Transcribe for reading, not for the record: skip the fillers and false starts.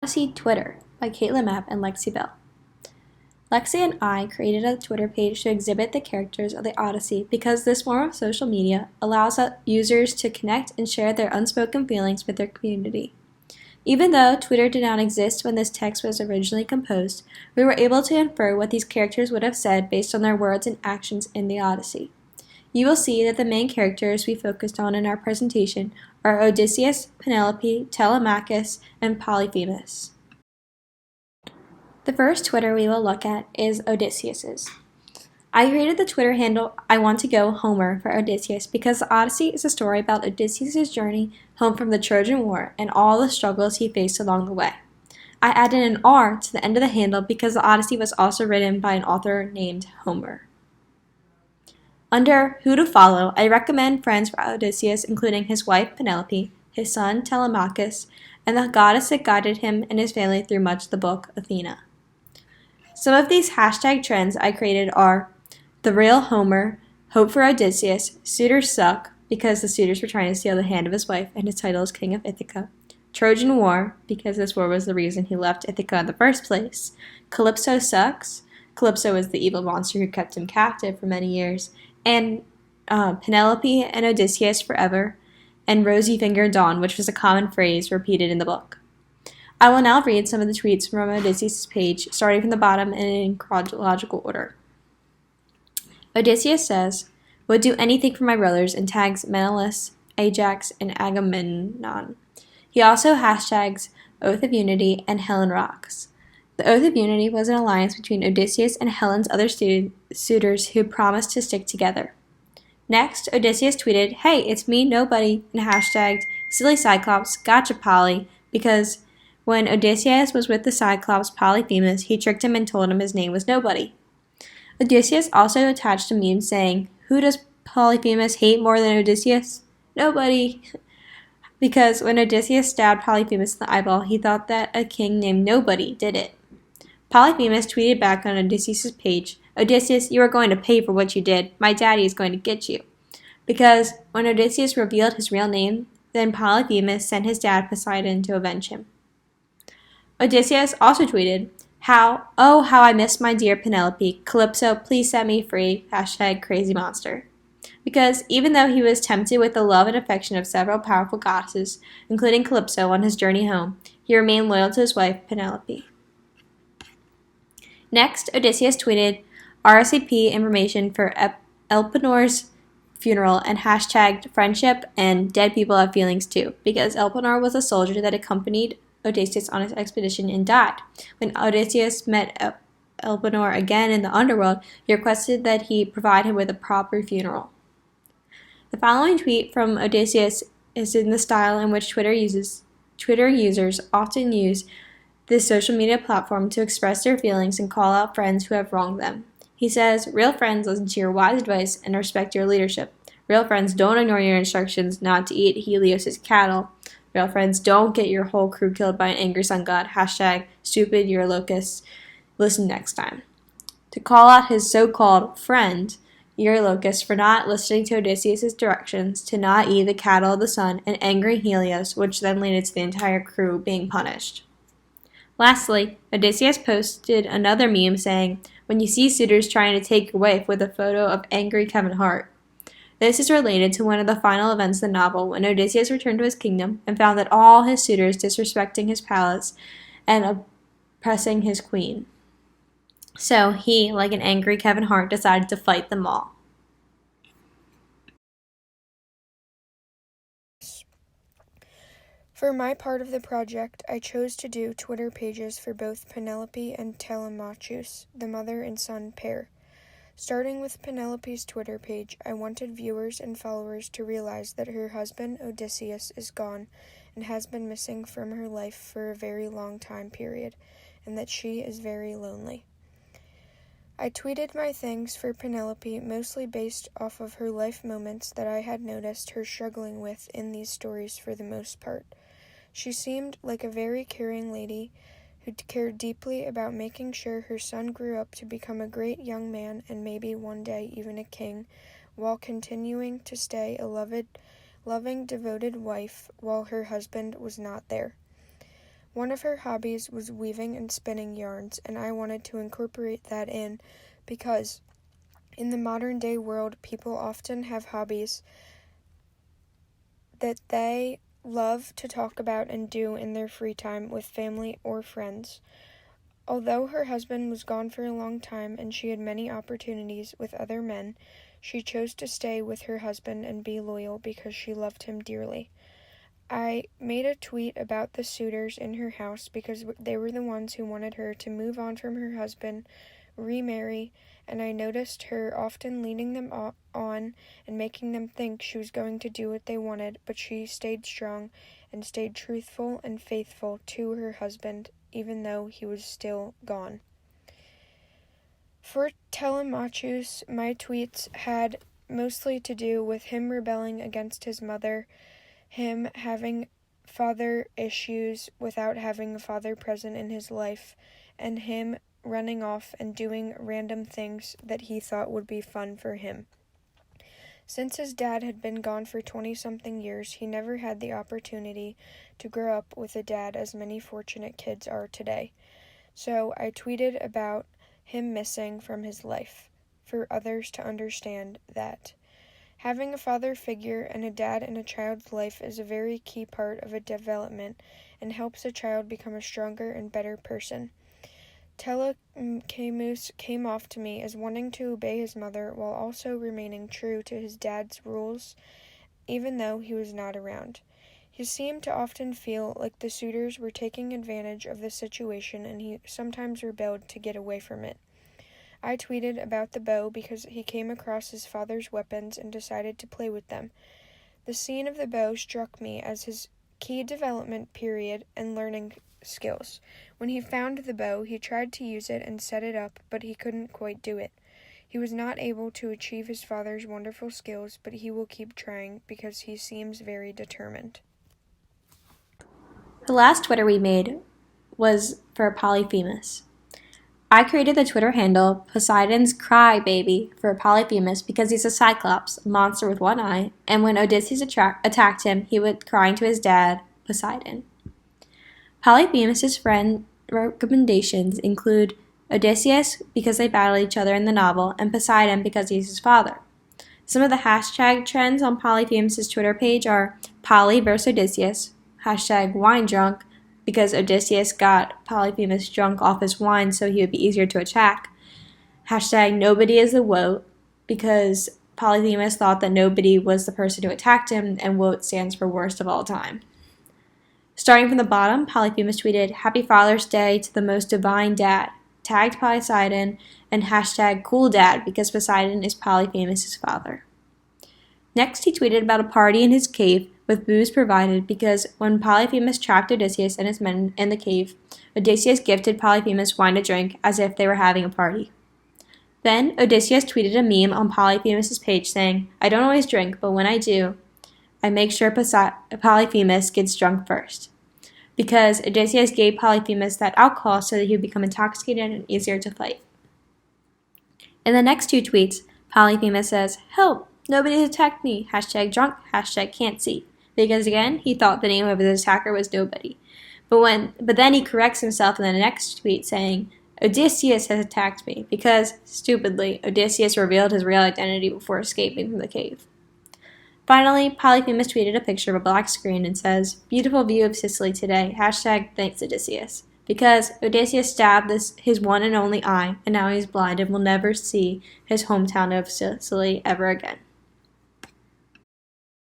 Odyssey Twitter by Mapp and Lexi Bell. Lexi and I created a Twitter page to exhibit the characters of the Odyssey because this form of social media allows users to connect and share their unspoken feelings with their community. Even though Twitter did not exist when this text was originally composed, we were able to infer what these characters would have said based on their words and actions in the Odyssey. You will see that the main characters we focused on in our presentation are Odysseus, Penelope, Telemachus, and Polyphemus. The first Twitter we will look at is Odysseus's. I created the Twitter handle I want to go Homer for Odysseus because the Odyssey is a story about Odysseus' journey home from the Trojan War and all the struggles he faced along the way. I added an R to the end of the handle because the Odyssey was also written by an author named Homer. Under Who to Follow, I recommend friends for Odysseus, including his wife Penelope, his son Telemachus, and the goddess that guided him and his family through much of the book, Athena. Some of these hashtag trends I created are The Real Homer, Hope for Odysseus, Suitors Suck, because the suitors were trying to steal the hand of his wife and his title as King of Ithaca, Trojan War, because this war was the reason he left Ithaca in the first place, Calypso Sucks, Calypso was the evil monster who kept him captive for many years, and Penelope and Odysseus Forever, and Rosy Fingered Dawn, which was a common phrase repeated in the book. I will now read some of the tweets from Odysseus' page, starting from the bottom and in chronological order. Odysseus says, "Would do anything for my brothers," and tags Menelaus, Ajax, and Agamemnon. He also hashtags Oath of Unity and Helen Rocks. The Oath of Unity was an alliance between Odysseus and Helen's other suitors who promised to stick together. Next, Odysseus tweeted, "Hey, it's me, Nobody," and hashtagged Silly Cyclops, Gotcha Polly, because when Odysseus was with the Cyclops Polyphemus, he tricked him and told him his name was Nobody. Odysseus also attached a meme saying, "Who does Polyphemus hate more than Odysseus? Nobody." Because when Odysseus stabbed Polyphemus in the eyeball, he thought that a king named Nobody did it. Polyphemus tweeted back on Odysseus' page, "Odysseus, you are going to pay for what you did. My daddy is going to get you." Because when Odysseus revealed his real name, then Polyphemus sent his dad Poseidon to avenge him. Odysseus also tweeted, how I miss my dear Penelope. Calypso, please set me free. Hashtag crazy monster." Because even though he was tempted with the love and affection of several powerful goddesses, including Calypso on his journey home, he remained loyal to his wife Penelope. Next, Odysseus tweeted RSVP information for Elpenor's funeral and hashtagged friendship and dead people have feelings too, because Elpenor was a soldier that accompanied Odysseus on his expedition and died. When Odysseus met Elpenor again in the underworld, he requested that he provide him with a proper funeral. The following tweet from Odysseus is in the style in which Twitter users often use this social media platform to express their feelings and call out friends who have wronged them. He says, "Real friends listen to your wise advice and respect your leadership. Real friends don't ignore your instructions not to eat Helios' cattle. Real friends don't get your whole crew killed by an angry sun god. Hashtag stupid Eurylochus. Listen next time." To call out his so-called friend, Eurylochus, for not listening to Odysseus' directions to not eat the cattle of the sun and angering Helios, which then led to the entire crew being punished. Lastly, Odysseus posted another meme saying, "When you see suitors trying to take your wife," with a photo of angry Kevin Hart. This is related to one of the final events of the novel when Odysseus returned to his kingdom and found that all his suitors disrespecting his palace and oppressing his queen. So he, like an angry Kevin Hart, decided to fight them all. For my part of the project, I chose to do Twitter pages for both Penelope and Telemachus, the mother and son pair. Starting with Penelope's Twitter page, I wanted viewers and followers to realize that her husband Odysseus is gone and has been missing from her life for a very long time period, and that she is very lonely. I tweeted my thanks for Penelope mostly based off of her life moments that I had noticed her struggling with in these stories for the most part. She seemed like a very caring lady who cared deeply about making sure her son grew up to become a great young man and maybe one day even a king, while continuing to stay a loving, devoted wife while her husband was not there. One of her hobbies was weaving and spinning yarns, and I wanted to incorporate that in because in the modern day world, people often have hobbies that they love to talk about and do in their free time with family or friends. Although her husband was gone for a long time and she had many opportunities with other men, she chose to stay with her husband and be loyal because she loved him dearly. I made a tweet about the suitors in her house because they were the ones who wanted her to move on from her husband, remarry, and I noticed her often leading them on and making them think she was going to do what they wanted, but she stayed strong and stayed truthful and faithful to her husband, even though he was still gone. For Telemachus, my tweets had mostly to do with him rebelling against his mother, him having father issues without having a father present in his life, and him running off and doing random things that he thought would be fun for him. Since his dad had been gone for 20-something years, he never had the opportunity to grow up with a dad as many fortunate kids are today. So I tweeted about him missing from his life, for others to understand that having a father figure and a dad in a child's life is a very key part of a development and helps a child become a stronger and better person. Telemachus came off to me as wanting to obey his mother while also remaining true to his dad's rules, even though he was not around. He seemed to often feel like the suitors were taking advantage of the situation, and he sometimes rebelled to get away from it. I tweeted about the bow because he came across his father's weapons and decided to play with them. The scene of the bow struck me as his key development period and learning skills. When he found the bow, he tried to use it and set it up, but he couldn't quite do it. He was not able to achieve his father's wonderful skills, but he will keep trying because he seems very determined. The last Twitter we made was for Polyphemus. I created the Twitter handle Poseidon's Cry Baby for Polyphemus because he's a cyclops, a monster with one eye, and when Odysseus attacked him, he would cry to his dad, Poseidon. Polyphemus's friend recommendations include Odysseus because they battle each other in the novel, and Poseidon because he's his father. Some of the hashtag trends on Polyphemus's Twitter page are Poly vs. Odysseus, hashtag wine drunk, because Odysseus got Polyphemus drunk off his wine so he would be easier to attack. Hashtag nobody is the woat, because Polyphemus thought that nobody was the person who attacked him, and woat stands for worst of all time. Starting from the bottom, Polyphemus tweeted, Happy Father's Day to the most divine dad, tagged Poseidon, and hashtag cool dad because Poseidon is Polyphemus' father. Next, he tweeted about a party in his cave with booze provided because when Polyphemus trapped Odysseus and his men in the cave, Odysseus gifted Polyphemus wine to drink as if they were having a party. Then, Odysseus tweeted a meme on Polyphemus' page saying, I don't always drink, but when I do, I make sure Polyphemus gets drunk first. Because Odysseus gave Polyphemus that alcohol so that he would become intoxicated and easier to fight. In the next two tweets, Polyphemus says, Help! Nobody's attacked me! Hashtag drunk, hashtag can't see. Because again, he thought the name of his attacker was Nobody. But then he corrects himself in the next tweet saying, Odysseus has attacked me, because, stupidly, Odysseus revealed his real identity before escaping from the cave. Finally, Polyphemus tweeted a picture of a black screen and says, Beautiful view of Sicily today, hashtag thanks Odysseus. Because Odysseus stabbed his one and only eye, and now he's blind and will never see his hometown of Sicily ever again.